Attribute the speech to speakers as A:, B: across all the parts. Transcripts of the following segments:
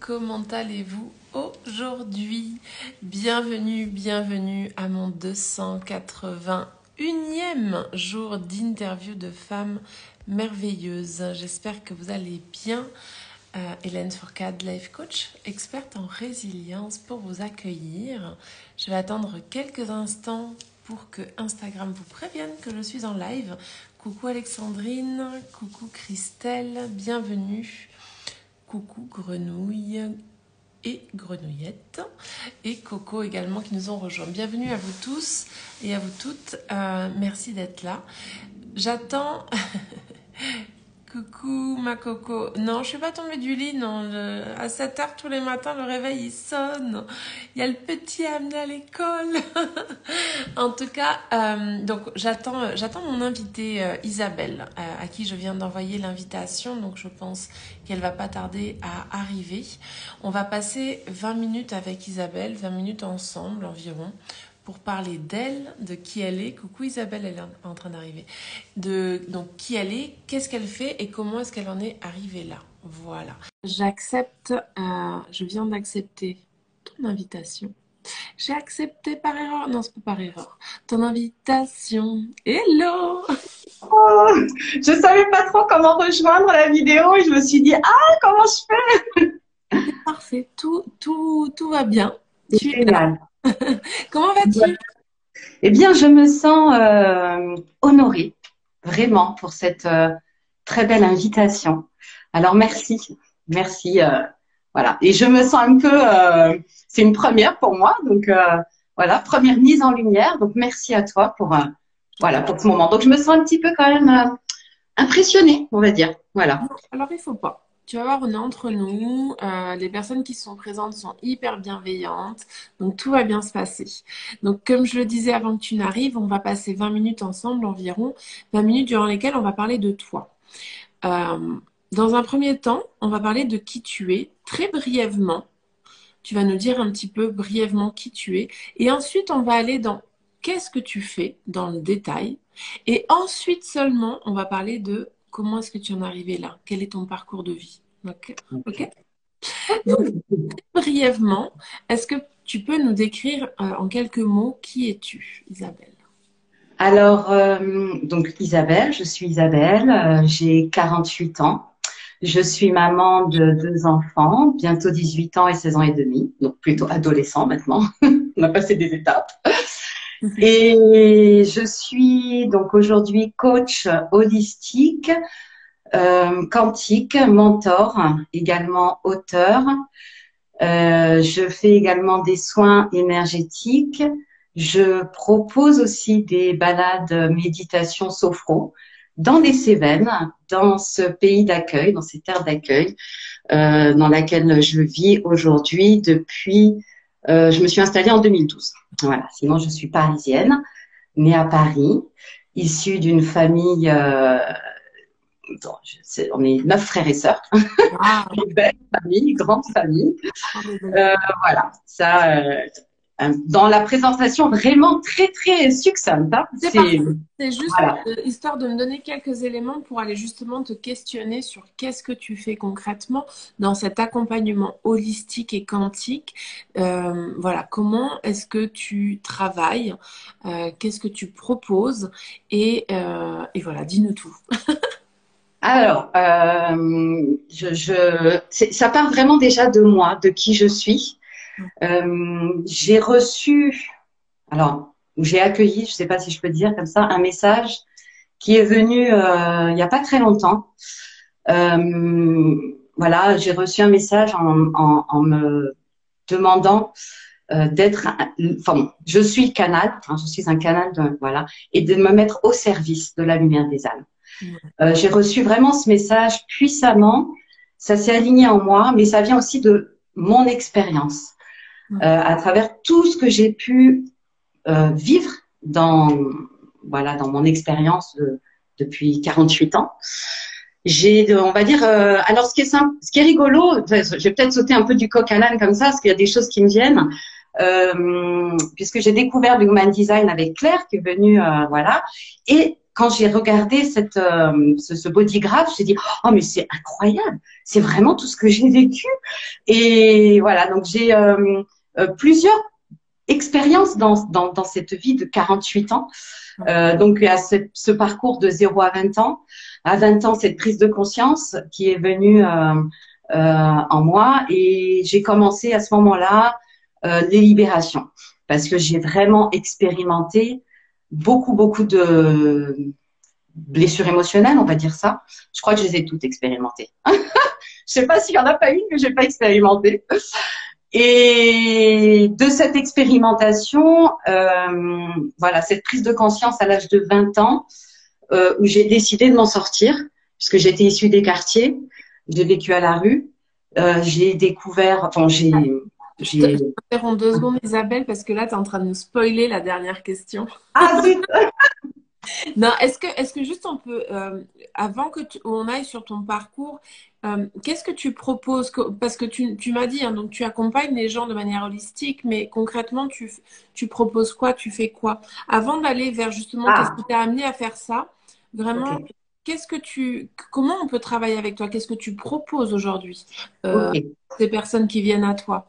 A: comment allez-vous aujourd'hui? Bienvenue à mon 281e jour d'interview de femmes merveilleuses. J'espère que vous allez bien. Hélène Fourcade, life coach, experte en résilience pour vous accueillir. Je vais attendre quelques instants pour que Instagram vous prévienne que je suis en live. Coucou Alexandrine, coucou Christelle, bienvenue. Coucou Grenouille et Grenouillette et Coco également qui nous ont rejoints. Bienvenue à vous tous et à vous toutes. Merci d'être là. J'attends... Coucou ma Coco. Non, je suis pas tombée du lit, non. À 7h tous les matins, le réveil il sonne. Il y a le petit à amener à l'école. En tout cas, donc j'attends mon invitée Isabelle, à qui je viens d'envoyer l'invitation. Donc je pense qu'elle va pas tarder à arriver. On va passer 20 minutes avec Isabelle, 20 minutes ensemble environ, pour parler d'elle, de qui elle est. Coucou Isabelle, elle est en train d'arriver. Donc qui elle est, qu'est-ce qu'elle fait et comment est-ce qu'elle en est arrivée là. Voilà. J'accepte, je viens d'accepter ton invitation. J'ai accepté par erreur, non c'est pas par erreur, ton invitation. Hello!
B: Oh, je savais pas trop comment rejoindre la vidéo et je me suis dit, ah, comment je fais?
A: C'est parfait, tout va bien.
B: C'est
A: Tu es là.
B: génial.
A: Comment vas-tu?
B: Eh bien, je me sens honorée, vraiment, pour cette très belle invitation. Alors, merci, voilà. Et je me sens un peu, c'est une première pour moi, donc voilà, première mise en lumière. Donc, merci à toi pour, voilà, pour ce moment. Donc, je me sens un petit peu quand même impressionnée, on va dire. Voilà.
A: Alors il faut pas. Tu vas voir, on est entre nous. Les personnes qui sont présentes sont hyper bienveillantes. Donc tout va bien se passer. Donc comme je le disais avant que tu n'arrives, on va passer 20 minutes ensemble environ. 20 minutes durant lesquelles on va parler de toi. Dans un premier temps, on va parler de qui tu es, très brièvement. Tu vas nous dire un petit peu brièvement qui tu es. Et ensuite, on va aller dans qu'est-ce que tu fais dans le détail. Et ensuite seulement, on va parler de comment est-ce que tu en es arrivé là. Quel est ton parcours de vie. Ok. Donc, brièvement, est-ce que tu peux nous décrire en quelques mots qui es-tu, Isabelle?
B: Alors, donc Isabelle, je suis Isabelle, j'ai 48 ans. Je suis maman de 2 enfants, bientôt 18 ans et 16 ans et demi, donc plutôt adolescent maintenant. On a passé des étapes. Et je suis donc aujourd'hui coach holistique, quantique, mentor, également auteur. Je fais également des soins énergétiques. Je propose aussi des balades méditation sophro dans les Cévennes, dans ce pays d'accueil, dans ces terres d'accueil, dans laquelle je vis aujourd'hui depuis, je me suis installée en 2012. Voilà. Sinon, je suis parisienne, née à Paris, issue d'une famille, on est 9 frères et sœurs, une belle famille, grande famille. Voilà, ça, dans la présentation vraiment très très succincte. Hein.
A: C'est parfait. C'est juste
B: voilà.
A: Histoire de me donner quelques éléments pour aller justement te questionner sur qu'est-ce que tu fais concrètement dans cet accompagnement holistique et quantique. Voilà, comment est-ce que tu travailles, qu'est-ce que tu proposes et voilà, dis-nous tout.
B: Alors, ça part vraiment déjà de moi, de qui je suis. J'ai reçu, alors, j'ai accueilli, je ne sais pas si je peux dire comme ça, un message qui est venu il n'y a pas très longtemps. Voilà, j'ai reçu un message en me demandant d'être, enfin, je suis canal, hein, je suis un canal, voilà, et de me mettre au service de la lumière des âmes. J'ai reçu vraiment ce message puissamment, ça s'est aligné en moi, mais ça vient aussi de mon expérience, à travers tout ce que j'ai pu vivre voilà, dans mon expérience depuis 48 ans. On va dire, alors ce qui est rigolo, je vais peut-être sauter un peu du coq à l'âne comme ça, parce qu'il y a des choses qui me viennent, puisque j'ai découvert le Human Design avec Claire, qui est venue, voilà, et quand j'ai regardé ce bodygraph, j'ai dit oh mais c'est incroyable, c'est vraiment tout ce que j'ai vécu. Et voilà, donc j'ai plusieurs expériences dans cette vie de 48 ans. Donc à ce parcours de 0 à 20 ans. À 20 ans, cette prise de conscience qui est venue en moi, et j'ai commencé à ce moment-là les libérations, parce que j'ai vraiment expérimenté beaucoup de blessures émotionnelles, on va dire ça. Je crois que je les ai toutes expérimentées. Je sais pas s'il y en a pas une que j'ai pas expérimentée. Et de cette expérimentation, voilà, cette prise de conscience à l'âge de 20 ans, où j'ai décidé de m'en sortir, puisque j'étais issue des quartiers, j'ai vécu à la rue, j'ai découvert, enfin
A: Je t'interromps 2 secondes, Isabelle, parce que là, tu es en train de nous spoiler la dernière question.
B: Ah zut.
A: Non, est-ce que juste on peut, avant que on aille sur ton parcours, qu'est-ce que tu proposes? Parce que tu m'as dit, hein, donc tu accompagnes les gens de manière holistique, mais concrètement, tu proposes quoi? Tu fais quoi? Avant d'aller vers justement, qu'est-ce qui t'a amené à faire ça? Vraiment,
B: Ok,
A: comment on peut travailler avec toi? Qu'est-ce que tu proposes aujourd'hui,
B: ok,
A: ces personnes qui viennent à toi?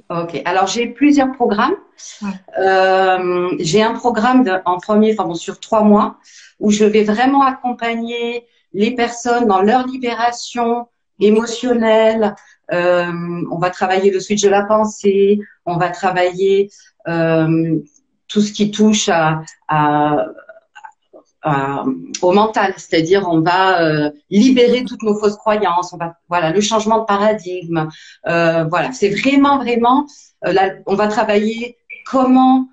B: ok. Alors j'ai plusieurs programmes.
A: Ouais.
B: J'ai un programme en premier, enfin bon, sur 3 mois, où je vais vraiment accompagner les personnes dans leur libération émotionnelle. On va travailler le switch de la pensée, on va travailler tout ce qui touche à, au mental, c'est-à-dire on va libérer toutes nos fausses croyances, on va voilà le changement de paradigme, voilà c'est vraiment on va travailler comment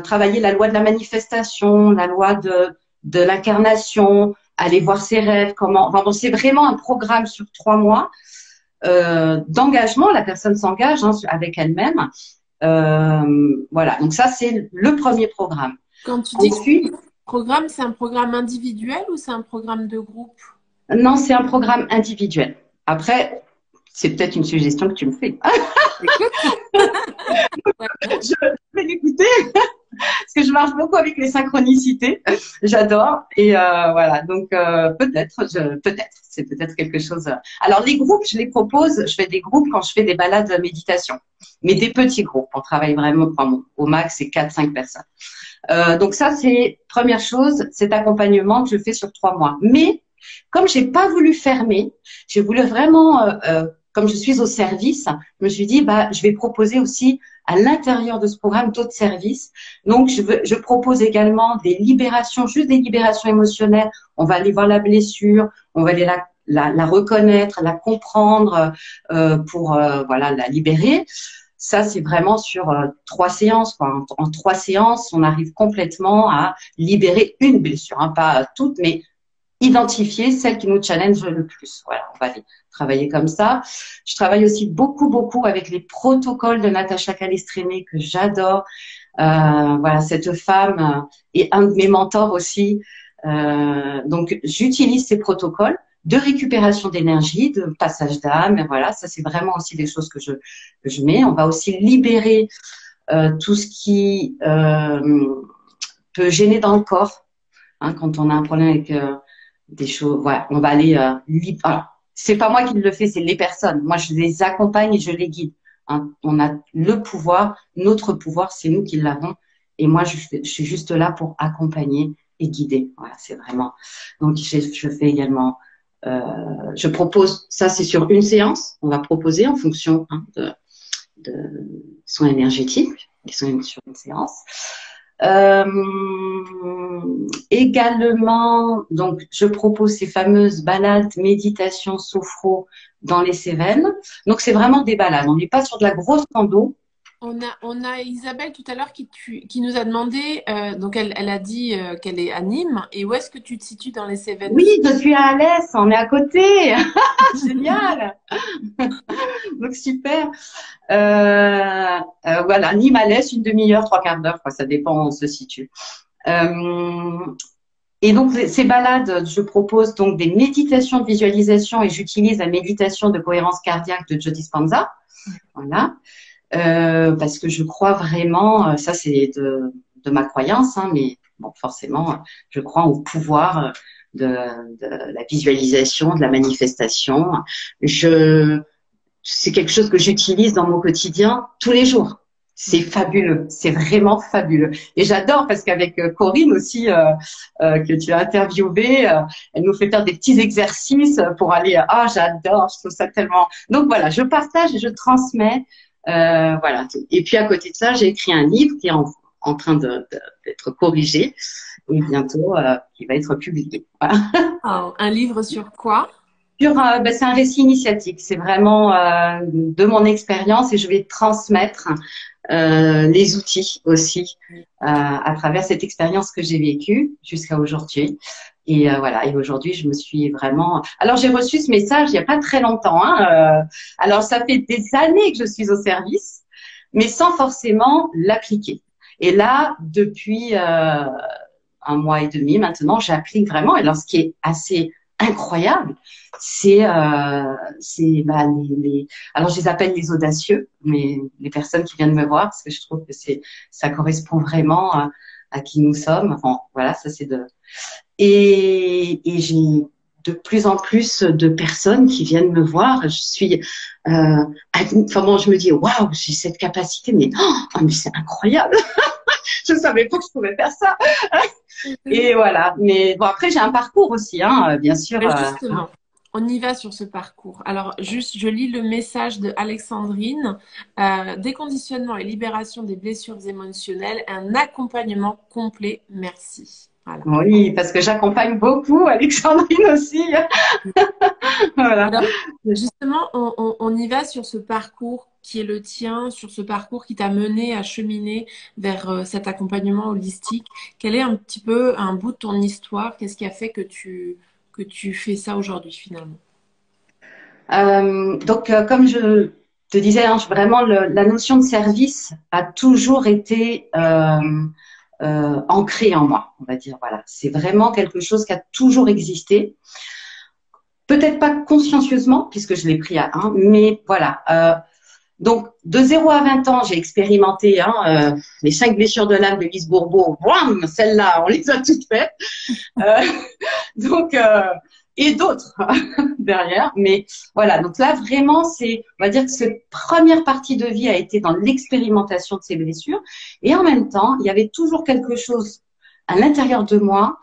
B: travailler la loi de la manifestation, la loi de l'incarnation, aller voir ses rêves, comment. Enfin, bon, c'est vraiment un programme sur 3 mois d'engagement. La personne s'engage avec elle-même. Voilà. Donc ça, c'est le premier programme.
A: Quand tu dis que c'est
B: Ensuite,
A: un programme, c'est un programme individuel ou c'est un programme de groupe?
B: non, c'est un programme individuel. Après, c'est peut-être une suggestion que tu me fais.
A: Écoute.
B: Je vais l'écouter. Parce que je marche beaucoup avec les synchronicités, j'adore. Et voilà, donc peut-être, c'est peut-être quelque chose. Alors les groupes, je les propose. Je fais des groupes quand je fais des balades de méditation, mais des petits groupes. On travaille vraiment, enfin, bon, au max, c'est 4-5 personnes. Donc ça, c'est première chose, cet accompagnement que je fais sur 3 mois. Mais comme j'ai pas voulu fermer, j'ai voulu vraiment, comme je suis au service, je me suis dit, bah, je vais proposer aussi à l'intérieur de ce programme d'autres services. Donc, je propose également des libérations, juste des libérations émotionnelles. On va aller voir la blessure, on va aller la reconnaître, la comprendre pour voilà la libérer. Ça, c'est vraiment sur 3 séances, quoi. En 3 séances, on arrive complètement à libérer une blessure, hein, pas toutes, mais identifier celle qui nous challenge le plus. Voilà, on va aller travailler comme ça. Je travaille aussi beaucoup avec les protocoles de Natacha Calestrémé que j'adore. Voilà, cette femme est un de mes mentors aussi. Donc, j'utilise ces protocoles de récupération d'énergie, de passage d'âme. Voilà, ça c'est vraiment aussi des choses que je mets. On va aussi libérer tout ce qui peut gêner dans le corps, hein, quand on a un problème avec des choses. Voilà, on va aller c'est pas moi qui le fais, c'est les personnes. Moi, je les accompagne et je les guide. Hein. On a le pouvoir, notre pouvoir, c'est nous qui l'avons. Et moi, je suis juste là pour accompagner et guider. Voilà, c'est vraiment. Donc, je fais également. Je propose, ça c'est sur une séance. On va proposer en fonction de soins énergétiques qui sont sur une séance. Également, donc, je propose ces fameuses balades, méditation, sophro dans les Cévennes. Donc, c'est vraiment des balades. On n'est pas sur de la grosse rando.
A: On a Isabelle tout à l'heure qui nous a demandé, donc elle a dit qu'elle est à Nîmes, et où est-ce que tu te situes dans les Cévennes?
B: Oui, je suis à Alès, on est à côté. Génial. Donc, super. Voilà, Nîmes, Alès, une demi-heure, 3/4 d'heure, quoi, ça dépend où on se situe. Et donc, ces balades, je propose donc des méditations de visualisation et j'utilise la méditation de cohérence cardiaque de Joe Dispenza. Voilà. Parce que je crois vraiment, ça c'est de ma croyance, hein, mais bon, forcément, je crois au pouvoir de, de la visualisation, de la manifestation. C'est quelque chose que j'utilise dans mon quotidien tous les jours. C'est fabuleux, c'est vraiment fabuleux. Et j'adore parce qu'avec Corinne aussi, que tu as interviewée, elle nous fait faire des petits exercices pour aller. Ah, j'adore, je trouve ça tellement. Donc voilà, je partage et je transmets. Voilà. Et puis à côté de ça, j'ai écrit un livre qui est en train d'être corrigé et bientôt qui va être publié. Voilà.
A: Oh, un livre sur quoi?
B: C'est un récit initiatique. C'est vraiment de mon expérience et je vais transmettre les outils aussi à travers cette expérience que j'ai vécue jusqu'à aujourd'hui. Et voilà. Et aujourd'hui, je me suis vraiment. Alors, j'ai reçu ce message il n'y a pas très longtemps. Alors, ça fait des années que je suis au service, mais sans forcément l'appliquer. Et là, depuis un mois et demi maintenant, j'applique vraiment. Et alors, ce qui est assez incroyable, c'est alors je les appelle les audacieux, mais les personnes qui viennent me voir, parce que je trouve que ça correspond vraiment à qui nous sommes. Enfin, voilà, ça c'est et j'ai de plus en plus de personnes qui viennent me voir. Je suis, enfin bon, je me dis waouh, j'ai cette capacité, mais mais c'est incroyable. Je savais pas que je pouvais faire ça. Et voilà. Mais bon, après, j'ai un parcours aussi, bien sûr.
A: Mais justement, on y va sur ce parcours. Alors, juste, je lis le message de Alexandrine. Déconditionnement et libération des blessures émotionnelles, un accompagnement complet. Merci. Voilà.
B: Oui, parce que j'accompagne beaucoup Alexandrine aussi. Voilà.
A: Alors, justement, on y va sur ce parcours qui est le tien, sur ce parcours qui t'a mené à cheminer vers cet accompagnement holistique. Quel est un petit peu un bout de ton histoire? Qu'est-ce qui a fait que tu fais ça aujourd'hui finalement?
B: Donc, comme je te disais, vraiment, la notion de service a toujours été ancrée en moi, on va dire. Voilà, c'est vraiment quelque chose qui a toujours existé. Peut-être pas consciencieusement, puisque je l'ai pris à 1, mais voilà. Donc, de 0 à 20 ans, j'ai expérimenté les 5 blessures de l'âme de Lise Bourbeau. Wham, celles-là, on les a toutes faites. Donc, et d'autres derrière. Mais voilà, donc là, vraiment, on va dire que cette première partie de vie a été dans l'expérimentation de ces blessures. Et en même temps, il y avait toujours quelque chose à l'intérieur de moi.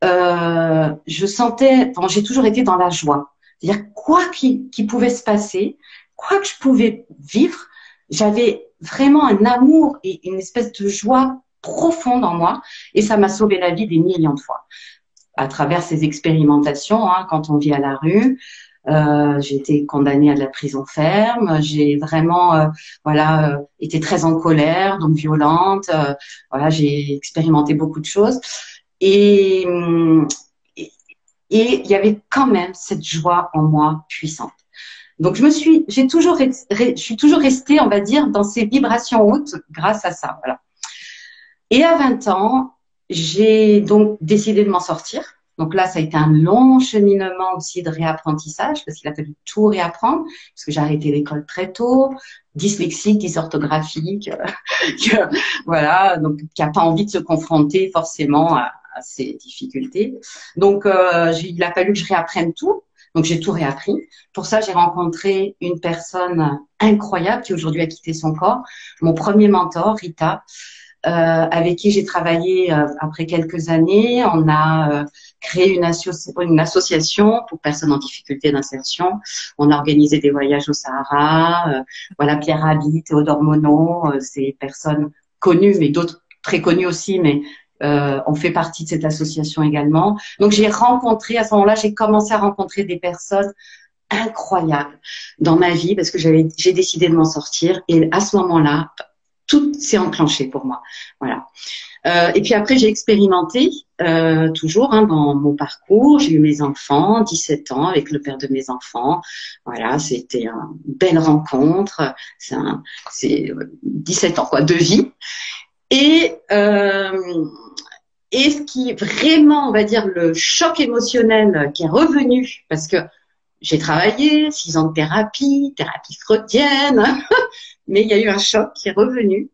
B: Je sentais, j'ai toujours été dans la joie. C'est-à-dire, quoi qui pouvait se passer, quoi que je pouvais vivre, j'avais vraiment un amour et une espèce de joie profonde en moi. Et ça m'a sauvé la vie des millions de fois. À travers ces expérimentations, quand on vit à la rue, j'ai été condamnée à de la prison ferme. J'ai vraiment, été très en colère, donc violente. Voilà, j'ai expérimenté beaucoup de choses. Et il y avait quand même cette joie en moi puissante. Donc je suis toujours restée, on va dire, dans ces vibrations hautes grâce à ça. Voilà. Et à 20 ans, j'ai donc décidé de m'en sortir. Donc là, ça a été un long cheminement aussi de réapprentissage parce qu'il a fallu tout réapprendre parce que j'ai arrêté l'école très tôt, dyslexique, dysorthographique, voilà, donc qui a pas envie de se confronter forcément à ces difficultés. Donc il a fallu que je réapprenne tout. Donc j'ai tout réappris. Pour ça, j'ai rencontré une personne incroyable qui aujourd'hui a quitté son corps, mon premier mentor, Rita. Avec qui j'ai travaillé après quelques années. On a créé une association pour personnes en difficulté d'insertion. On a organisé des voyages au Sahara. Voilà, Pierre Rabhi, Théodore Monod, ces personnes connues, mais d'autres très connues aussi, mais on fait partie de cette association également. Donc j'ai rencontré, à ce moment-là, j'ai commencé à rencontrer des personnes incroyables dans ma vie parce que j'ai décidé de m'en sortir. Et à ce moment-là, tout s'est enclenché pour moi. Voilà. Et puis après, j'ai expérimenté toujours dans mon parcours. J'ai eu mes enfants, 17 ans, avec le père de mes enfants. Voilà, c'était une belle rencontre. C'est 17 ans quoi, de vie. Et ce qui est vraiment, on va dire, le choc émotionnel qui est revenu, parce que j'ai travaillé 6 ans de thérapie freudienne, mais il y a eu un choc qui est revenu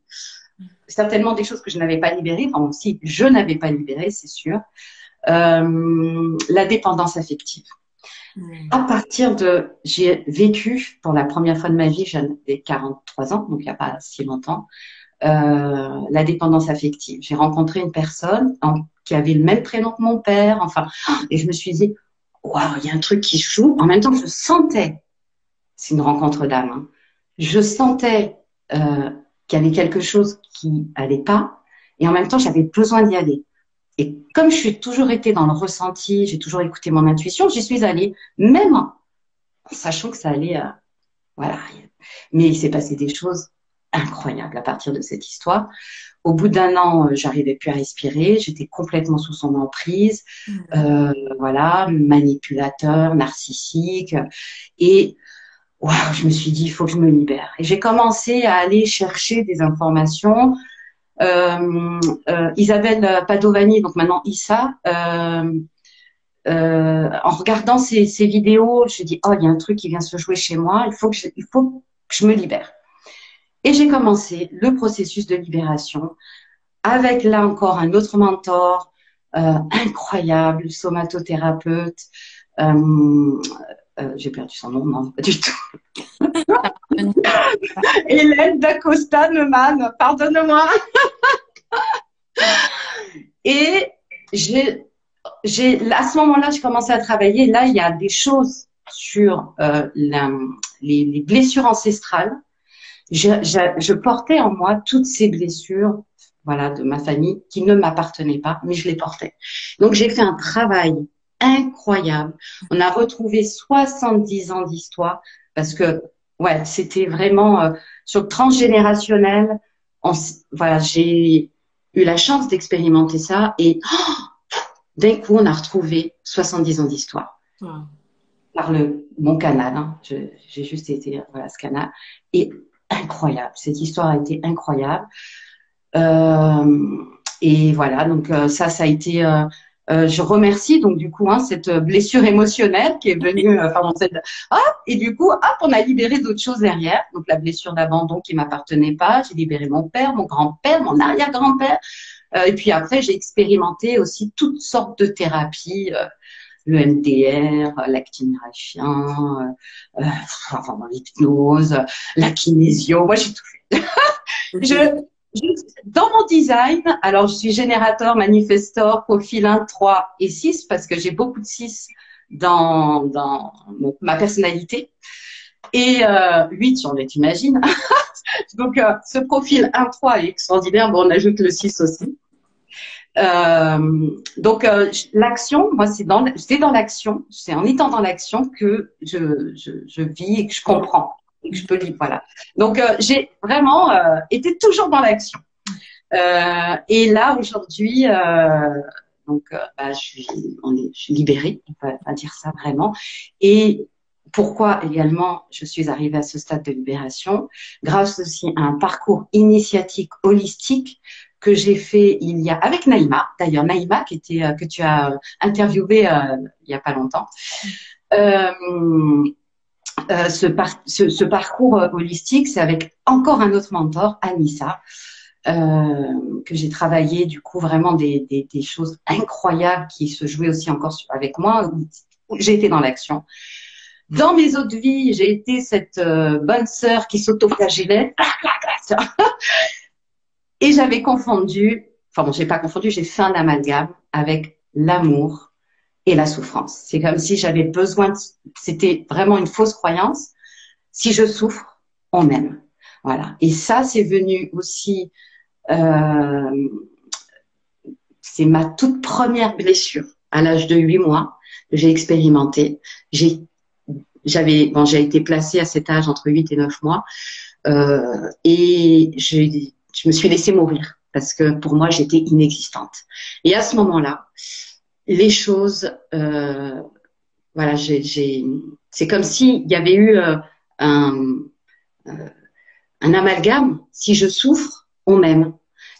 B: certainement des choses que je n'avais pas libérées, enfin aussi je n'avais pas libéré, c'est sûr. La dépendance affective. À partir de, j'ai vécu pour la première fois de ma vie, j'avais 43 ans, donc il n'y a pas si longtemps, la dépendance affective. J'ai rencontré une personne qui avait le même prénom que mon père, enfin, et je me suis dit, waouh, il y a un truc qui joue. En même temps, je sentais, c'est une rencontre d'âme, hein, je sentais qu'il y avait quelque chose qui allait pas, et en même temps, j'avais besoin d'y aller. Et comme je suis toujours été dans le ressenti, j'ai toujours écouté mon intuition, j'y suis allée, même en sachant que ça allait, voilà. Mais il s'est passé des choses incroyables à partir de cette histoire. Au bout d'un an, j'arrivais plus à respirer, j'étais complètement sous son emprise, voilà, manipulateur, narcissique, et waouh, je me suis dit, il faut que je me libère. Et j'ai commencé à aller chercher des informations. Isabelle Padovani, donc maintenant Issa, en regardant ces vidéos, je dis, oh, il y a un truc qui vient se jouer chez moi, il faut que je me libère. Et j'ai commencé le processus de libération avec là encore un autre mentor incroyable, somatothérapeute. J'ai perdu son nom, non, pas du tout. Hélène Dacosta Neumann, pardonne-moi. Et à ce moment-là, j'ai commencé à travailler. Là, il y a des choses sur les blessures ancestrales. Je portais en moi toutes ces blessures, voilà, de ma famille qui ne m'appartenaient pas, mais je les portais. Donc, j'ai fait un travail incroyable. On a retrouvé 70 ans d'histoire parce que, ouais, c'était vraiment sur le transgénérationnel. Voilà, j'ai eu la chance d'expérimenter ça et d'un coup, on a retrouvé 70 ans d'histoire. Par mon canal, hein. J'ai juste été, voilà, ce canal. Et incroyable. Cette histoire a été incroyable. Et voilà, donc ça a été. Je remercie donc du coup cette blessure émotionnelle qui est venue. Et du coup, hop, on a libéré d'autres choses derrière. Donc la blessure d'abandon qui m'appartenait pas. J'ai libéré mon père, mon grand-père, mon arrière-grand-père. Et puis après, j'ai expérimenté aussi toutes sortes de thérapies. Le MDR, l'actine rachiens, l'hypnose, la kinésio. Moi, j'ai tout fait. Dans mon design, alors je suis générateur, manifestor, profil 1, 3 et 6 parce que j'ai beaucoup de 6 dans ma personnalité. Et 8, j'en ai, t'imagines. Donc, ce profil 1, 3 est extraordinaire. Bon, on ajoute le 6 aussi. Donc l'action, moi c'est dans l'action, c'est en étant dans l'action que je vis et que je comprends et que je peux lire, voilà. Donc j'ai vraiment été toujours dans l'action. Et là aujourd'hui, je suis libérée, on va dire ça vraiment. Et pourquoi également je suis arrivée à ce stade de libération, grâce aussi à un parcours initiatique holistique que j'ai fait avec Naïma, d'ailleurs Naïma que tu as interviewé il y a pas longtemps. Ce parcours holistique, c'est avec encore un autre mentor, Anissa, que j'ai travaillé du coup vraiment des choses incroyables qui se jouaient aussi encore avec moi, où j'ai été dans l'action. Dans mes autres vies, j'ai été cette bonne sœur qui s'autoflagellait. Et j'avais confondu, enfin bon, j'ai pas confondu, j'ai fait un amalgame avec l'amour et la souffrance. C'est comme si j'avais besoin, c'était vraiment une fausse croyance. Si je souffre, on m'aime. Voilà. Et ça, c'est venu aussi, c'est ma toute première blessure à l'âge de 8 mois que j'ai expérimenté. J'ai été placée à cet âge entre 8 et 9 mois, et je me suis laissée mourir parce que pour moi, j'étais inexistante. Et à ce moment-là, les choses, voilà, c'est comme s'il y avait eu un amalgame. Si je souffre, on m'aime.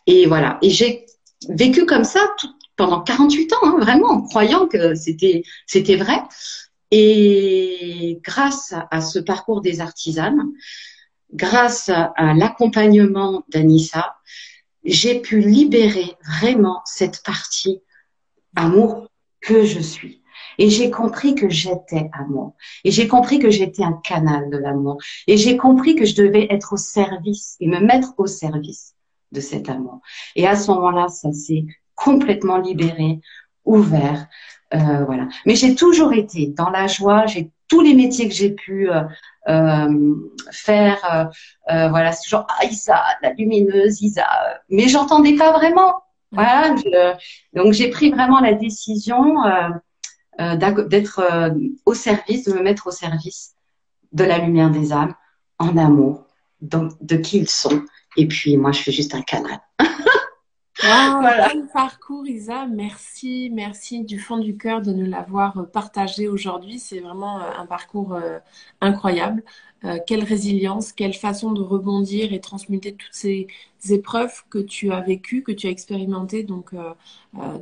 B: Et voilà. Et j'ai vécu comme ça pendant 48 ans, hein, vraiment, en croyant que c'était vrai. Et grâce à ce parcours des artisanes, grâce à l'accompagnement d'Anissa, j'ai pu libérer vraiment cette partie amour que je suis. Et j'ai compris que j'étais amour. Et j'ai compris que j'étais un canal de l'amour. Et j'ai compris que je devais être au service et me mettre au service de cet amour. Et à ce moment-là, ça s'est complètement libéré, ouvert. Voilà. Mais j'ai toujours été dans la joie. J'ai tous les métiers que j'ai pu faire. Voilà, c'est toujours Isa, la lumineuse, Isa. Mais j'entendais pas vraiment.
A: Ouais.
B: Voilà, donc j'ai pris vraiment la décision d'être au service, de me mettre au service de la lumière des âmes, en amour, donc de qui ils sont. Et puis moi, je suis juste un canal.
A: Waouh,
B: Voilà.
A: quel parcours, Isa. Merci, merci du fond du cœur de nous l'avoir partagé aujourd'hui. C'est vraiment un parcours incroyable. Quelle résilience, quelle façon de rebondir et transmuter toutes ces épreuves que tu as vécues, que tu as expérimentées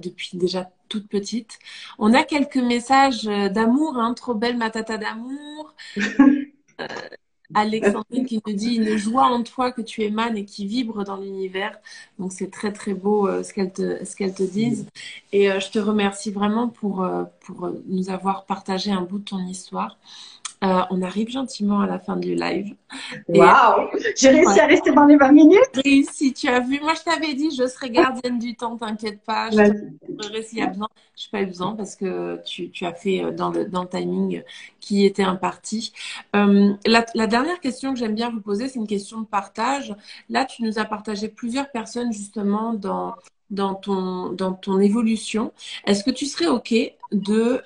A: depuis déjà toute petite. On a quelques messages d'amour, hein, trop belle ma tata d'amour. Alexandrine qui nous dit une joie en toi que tu émanes et qui vibre dans l'univers. Donc c'est très très beau ce qu'elles te disent. Et je te remercie vraiment pour nous avoir partagé un bout de ton histoire. On arrive gentiment à la fin du live. Et
B: Waouh! J'ai réussi
A: ouais,
B: à rester dans les 20 minutes.
A: réussi, tu as vu. Moi, je t'avais dit, je serai gardienne du temps, t'inquiète pas. Je te montrerai s'il y a besoin. Je n'ai pas eu besoin parce que tu as fait dans le timing qui était imparti. La dernière question que j'aime bien vous poser, c'est une question de partage. Là, tu nous as partagé plusieurs personnes justement dans ton évolution. Est-ce que tu serais OK de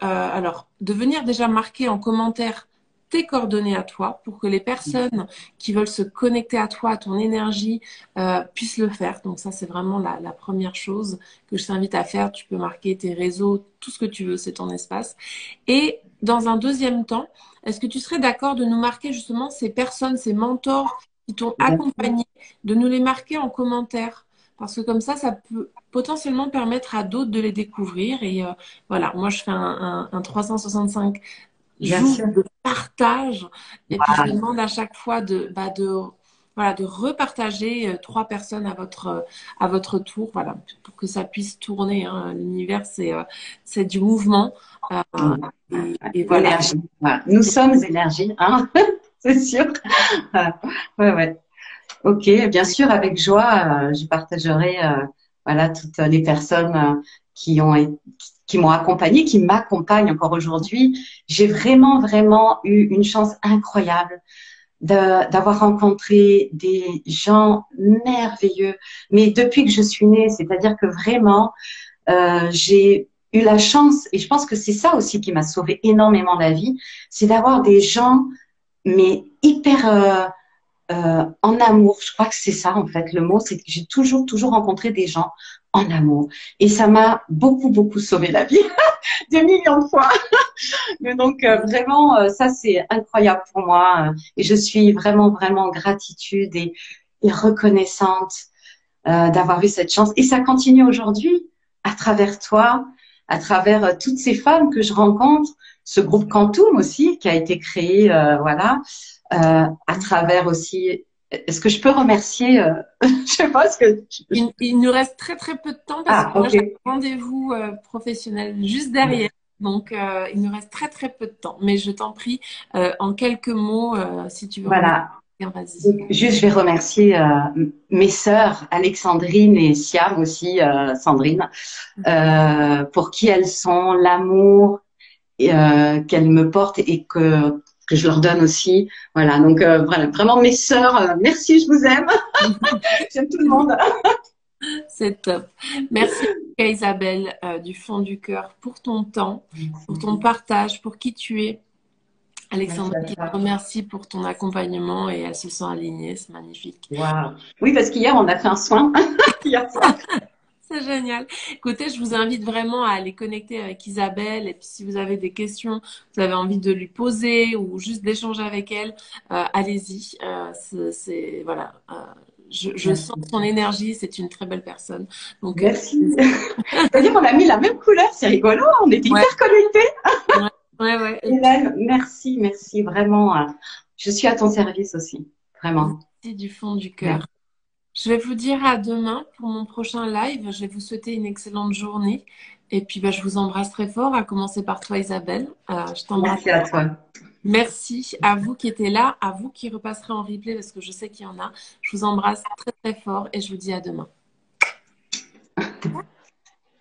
A: venir déjà marquer en commentaire tes coordonnées à toi pour que les personnes qui veulent se connecter à toi, à ton énergie, puissent le faire. Donc ça, c'est vraiment la première chose que je t'invite à faire. Tu peux marquer tes réseaux, tout ce que tu veux, c'est ton espace. Et dans un deuxième temps, est-ce que tu serais d'accord de nous marquer justement ces personnes, ces mentors qui t'ont
B: Bien sûr.
A: accompagné, de nous les marquer en commentaire? Parce que comme ça peut potentiellement permettre à d'autres de les découvrir. Et voilà, moi, je fais un 365
B: Bien
A: jours
B: sûr.
A: de partage. Et puis, je vous demande à chaque fois voilà, de repartager trois personnes à votre tour, voilà, pour que ça puisse tourner, hein. L'univers, c'est du mouvement. Euh, et voilà.
B: Énergie. Voilà. Nous sommes énergie, hein, c'est sûr. Ouais, ouais. Ok, bien sûr, avec joie, je partagerai voilà toutes les personnes qui m'ont accompagnée, qui m'accompagnent encore aujourd'hui. J'ai vraiment vraiment eu une chance incroyable d'avoir rencontré des gens merveilleux. Mais depuis que je suis née, c'est-à-dire que vraiment j'ai eu la chance, et je pense que c'est ça aussi qui m'a sauvé énormément la vie, c'est d'avoir des gens mais hyper en amour. Je crois que c'est ça, en fait. Le mot, c'est que j'ai toujours rencontré des gens en amour. Et ça m'a beaucoup, beaucoup sauvé la vie, des millions de fois. Mais donc, vraiment, ça, c'est incroyable pour moi. Et je suis vraiment, vraiment en gratitude et reconnaissante d'avoir eu cette chance. Et ça continue aujourd'hui à travers toi, à travers toutes ces femmes que je rencontre, ce groupe Quantum aussi qui a été créé, voilà, à travers aussi. Est-ce que je peux remercier je sais pas ce que
A: Il nous reste très très peu de temps parce que
B: ah
A: moi
B: ok.
A: j'ai un rendez-vous professionnel juste derrière. Donc il nous reste très très peu de temps. Mais je t'en prie, en quelques mots, si tu veux remercier,
B: Voilà.
A: vas-y.
B: Donc, juste, je vais remercier mes sœurs Alexandrine et Siam aussi, Sandrine, pour qui elles sont, l'amour qu'elles me portent et que je leur donne aussi. Voilà, donc voilà, vraiment mes sœurs, merci, je vous aime. J'aime tout le monde.
A: C'est top. Merci Isabelle, du fond du cœur, pour ton temps, pour ton partage, pour qui tu es.
B: Merci
A: Alexandre
B: à
A: qui te
B: toi.
A: remercie pour ton accompagnement et elle se sent alignée, c'est magnifique.
B: Wow. Oui, parce qu'hier, on a fait un soin. Hier soir.
A: C'est génial. Écoutez, je vous invite vraiment à aller connecter avec Isabelle. Et puis, si vous avez des questions, vous avez envie de lui poser ou juste d'échanger avec elle, allez-y. Voilà. Je sens
B: Merci.
A: son énergie. C'est une très belle personne. Donc,
B: Merci. C'est-à-dire qu'on a mis la même couleur, c'est rigolo, on était
A: ouais,
B: hyper connectés.
A: ouais, ouais, ouais. Et puis,
B: Hélène, merci, merci, vraiment. Je suis à ton service aussi, vraiment.
A: merci du fond du cœur.
B: Merci.
A: Je vais vous dire à demain pour mon prochain live. Je vais vous souhaiter une excellente journée. Et puis, bah, je vous embrasse très fort, à commencer par toi, Isabelle. Je t'embrasse.
B: Merci à toi.
A: Merci à vous qui étiez là, à vous qui repasserez en replay parce que je sais qu'il y en a. Je vous embrasse très très fort et je vous dis à demain.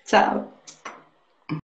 B: Ciao.